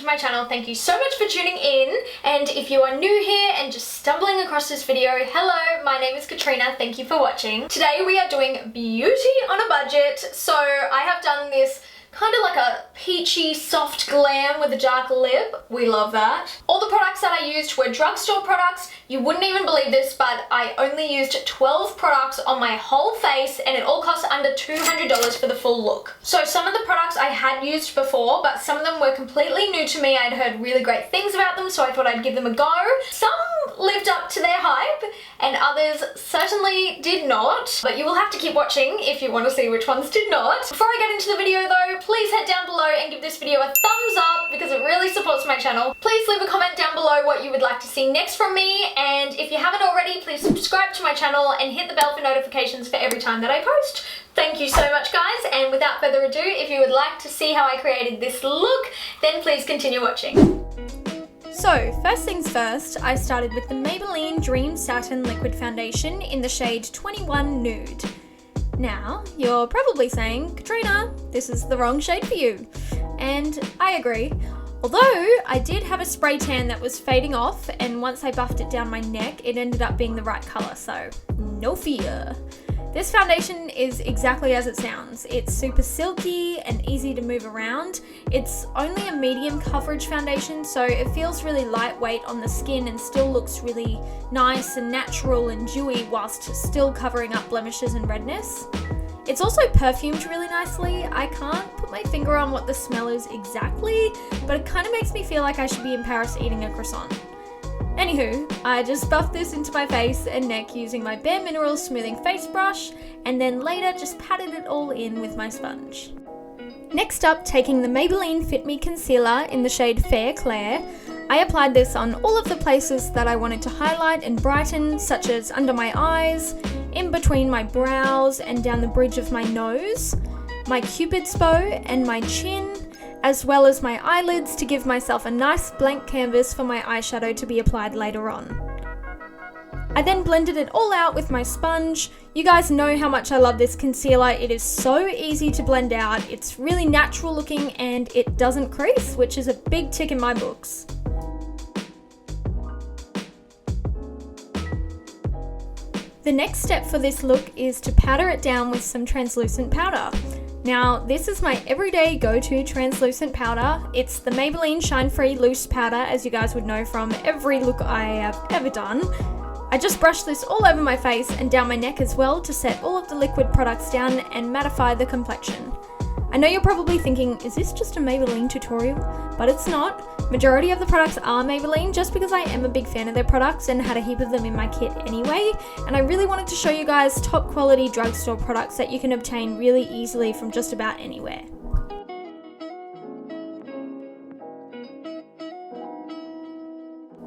my channel, thank you so much for tuning in. And if you are new here and just stumbling across this video, hello, my name is Katrina, thank you for watching. Today we are doing beauty on a budget. So I have done this kind of like a peachy soft glam with a dark lip. We love that. All the products that I used were drugstore products. You wouldn't even believe this, but I only used 12 products on my whole face and it all cost under $200 for the full look. So some of the products I had used before, but some of them were completely new to me. I'd heard really great things about them, so I thought I'd give them a go. Some lived up to their hype and others certainly did not, but you will have to keep watching if you want to see which ones did not. Before I get into the video though, please head down below and give this video a thumbs up because it really supports my channel. Please leave a comment down below what you would like to see next from me, and if you haven't already, please subscribe to my channel and hit the bell for notifications for every time that I post. Thank you so much guys, and without further ado, if you would like to see how I created this look, then please continue watching. So, first things first, I started with the Maybelline Dream Satin Liquid Foundation in the shade 21 Nude. Now, you're probably saying, Katrina, this is the wrong shade for you. And I agree. Although, I did have a spray tan that was fading off, and once I buffed it down my neck, it ended up being the right colour, so no fear. This foundation is exactly as it sounds. It's super silky and easy to move around. It's only a medium coverage foundation, so it feels really lightweight on the skin and still looks really nice and natural and dewy whilst still covering up blemishes and redness. It's also perfumed really nicely. I can't put my finger on what the smell is exactly, but it kind of makes me feel like I should be in Paris eating a croissant. Anywho, I just buffed this into my face and neck using my Bare Minerals smoothing face brush, and then later just patted it all in with my sponge. Next up, taking the Maybelline Fit Me Concealer in the shade Fair Clair, I applied this on all of the places that I wanted to highlight and brighten, such as under my eyes, in between my brows and down the bridge of my nose, my cupid's bow and my chin, as well as my eyelids to give myself a nice blank canvas for my eyeshadow to be applied later on. I then blended it all out with my sponge. You guys know how much I love this concealer. It is so easy to blend out, it's really natural looking and it doesn't crease, which is a big tick in my books. The next step for this look is to powder it down with some translucent powder. Now, this is my everyday go-to translucent powder. It's the Maybelline Shine Free Loose Powder, as you guys would know from every look I have ever done. I just brush this all over my face and down my neck as well to set all of the liquid products down and mattify the complexion. I know you're probably thinking, is this just a Maybelline tutorial? But it's not. Majority of the products are Maybelline just because I am a big fan of their products and had a heap of them in my kit anyway, and I really wanted to show you guys top quality drugstore products that you can obtain really easily from just about anywhere.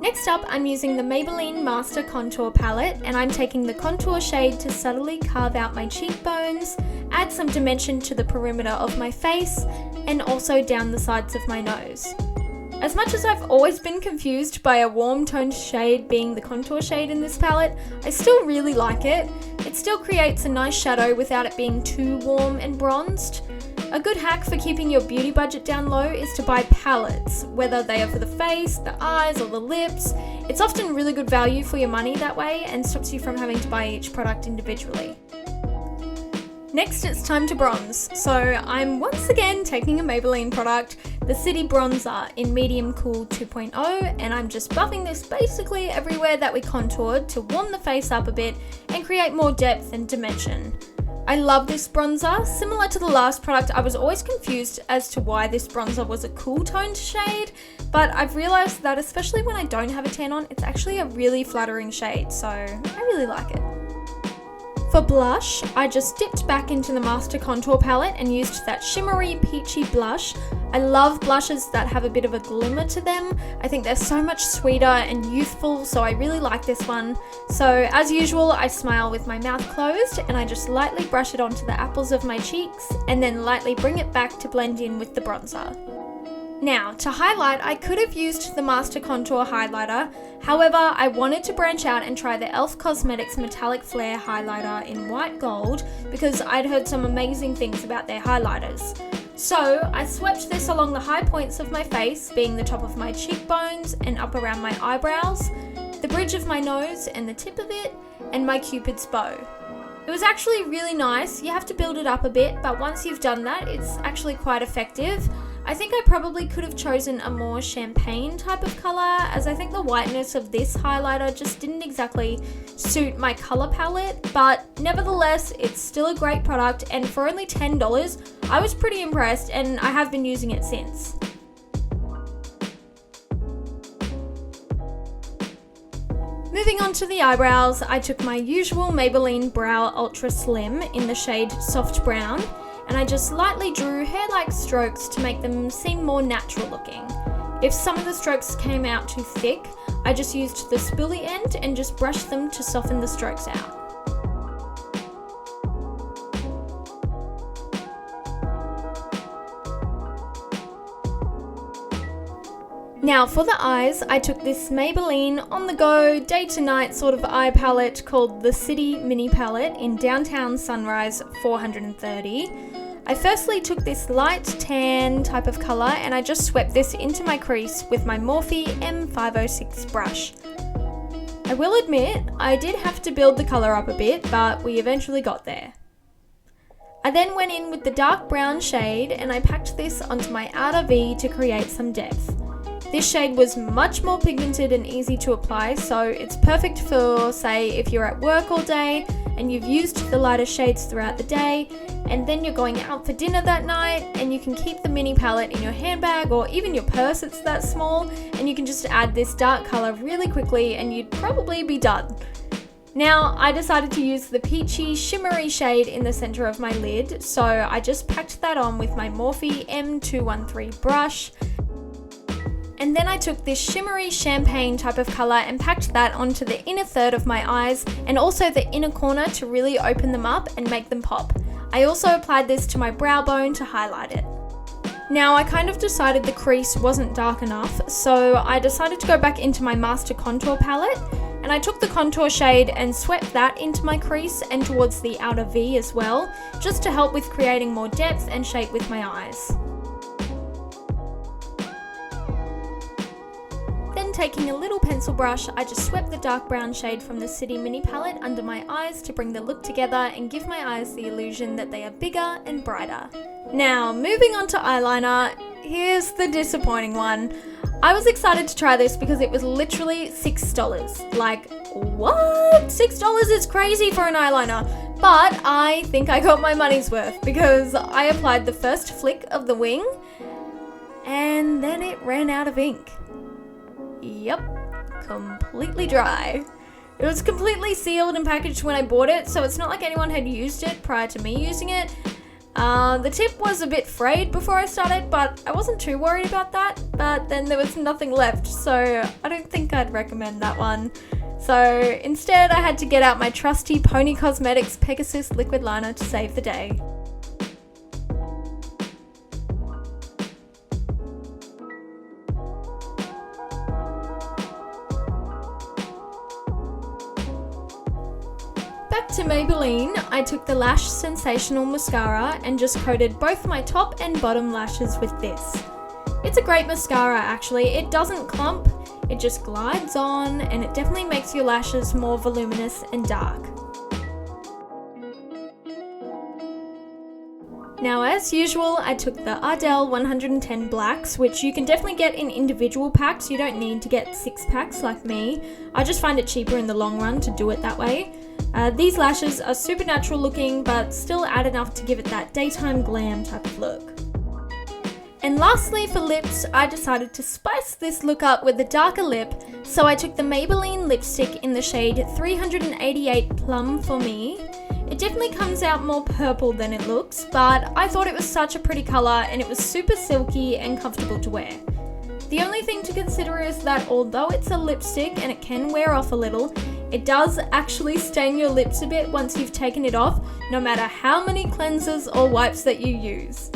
Next up, I'm using the Maybelline Master Contour Palette, and I'm taking the contour shade to subtly carve out my cheekbones, add some dimension to the perimeter of my face, and also down the sides of my nose. As much as I've always been confused by a warm toned shade being the contour shade in this palette, I still really like it. It still creates a nice shadow without it being too warm and bronzed. A good hack for keeping your beauty budget down low is to buy palettes, whether they are for the face, the eyes, or the lips. It's often really good value for your money that way and stops you from having to buy each product individually. Next, it's time to bronze. So I'm once again taking a Maybelline product, the City Bronzer in Medium Cool 2.0, and I'm just buffing this basically everywhere that we contoured to warm the face up a bit and create more depth and dimension. I love this bronzer. Similar to the last product, I was always confused as to why this bronzer was a cool toned shade, but I've realized that especially when I don't have a tan on, it's actually a really flattering shade, so I really like it. For blush, I just dipped back into the Master Contour Palette and used that Shimmery Peachy blush. I love blushes that have a bit of a glimmer to them. I think they're so much sweeter and youthful, so I really like this one. So as usual, I smile with my mouth closed and I just lightly brush it onto the apples of my cheeks and then lightly bring it back to blend in with the bronzer. Now, to highlight, I could have used the Master Contour highlighter. However, I wanted to branch out and try the e.l.f. Cosmetics Metallic Flare highlighter in white gold because I'd heard some amazing things about their highlighters. So I swept this along the high points of my face, being the top of my cheekbones and up around my eyebrows, the bridge of my nose and the tip of it, and my cupid's bow. It was actually really nice. You have to build it up a bit, but once you've done that, it's actually quite effective. I think I probably could have chosen a more champagne type of colour, as I think the whiteness of this highlighter just didn't exactly suit my colour palette, but nevertheless, it's still a great product, and for only $10, I was pretty impressed, and I have been using it since. Moving on to the eyebrows, I took my usual Maybelline Brow Ultra Slim in the shade Soft Brown, and I just lightly drew hair-like strokes to make them seem more natural looking. If some of the strokes came out too thick, I just used the spoolie end and just brushed them to soften the strokes out. Now for the eyes, I took this Maybelline on-the-go, day-to-night sort of eye palette called the City Mini Palette in Downtown Sunrise 430. I firstly took this light tan type of colour and I just swept this into my crease with my Morphe M506 brush. I will admit, I did have to build the colour up a bit, but we eventually got there. I then went in with the dark brown shade and I packed this onto my outer V to create some depth. This shade was much more pigmented and easy to apply, so it's perfect for, say, if you're at work all day and you've used the lighter shades throughout the day, and then you're going out for dinner that night, and you can keep the mini palette in your handbag or even your purse, it's that small, and you can just add this dark colour really quickly and you'd probably be done. Now, I decided to use the Peachy Shimmery shade in the centre of my lid, so I just packed that on with my Morphe M213 brush. And then I took this shimmery champagne type of colour and packed that onto the inner third of my eyes and also the inner corner to really open them up and make them pop. I also applied this to my brow bone to highlight it. Now I kind of decided the crease wasn't dark enough, so I decided to go back into my Master Contour palette and I took the contour shade and swept that into my crease and towards the outer V as well, just to help with creating more depth and shape with my eyes. Taking a little pencil brush, I just swept the dark brown shade from the City Mini palette under my eyes to bring the look together and give my eyes the illusion that they are bigger and brighter. Now, moving on to eyeliner, here's the disappointing one. I was excited to try this because it was literally $6. Like, what? $6 is crazy for an eyeliner. But I think I got my money's worth because I applied the first flick of the wing and then it ran out of ink. Yep, completely dry. It was completely sealed and packaged when I bought it, so it's not like anyone had used it prior to me using it. The tip was a bit frayed before I started, but I wasn't too worried about that. But then there was nothing left, so I don't think I'd recommend that one. So instead I had to get out my trusty Pony Cosmetics Pegasus liquid liner to save the day. To Maybelline, I took the Lash Sensational Mascara and just coated both my top and bottom lashes with this. It's a great mascara actually, it doesn't clump, it just glides on and it definitely makes your lashes more voluminous and dark. Now as usual, I took the Ardell 110 Blacks, which you can definitely get in individual packs, you don't need to get 6 packs like me. I just find it cheaper in the long run to do it that way. These lashes are super natural looking, but still add enough to give it that daytime glam type of look. And lastly for lips, I decided to spice this look up with a darker lip, so I took the Maybelline lipstick in the shade 388 Plum for Me. It definitely comes out more purple than it looks, but I thought it was such a pretty colour and it was super silky and comfortable to wear. The only thing to consider is that although it's a lipstick and it can wear off a little, it does actually stain your lips a bit once you've taken it off, no matter how many cleansers or wipes that you use.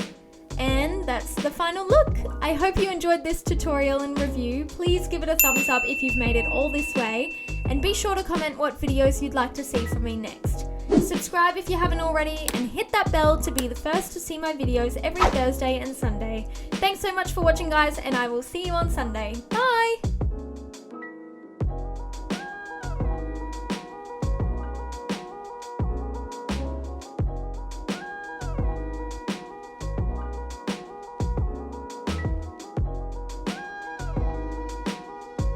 And that's the final look. I hope you enjoyed this tutorial and review. Please give it a thumbs up if you've made it all this way, and be sure to comment what videos you'd like to see from me next. Subscribe if you haven't already, and hit that bell to be the first to see my videos every Thursday and Sunday. Thanks so much for watching, guys, and I will see you on Sunday. Bye!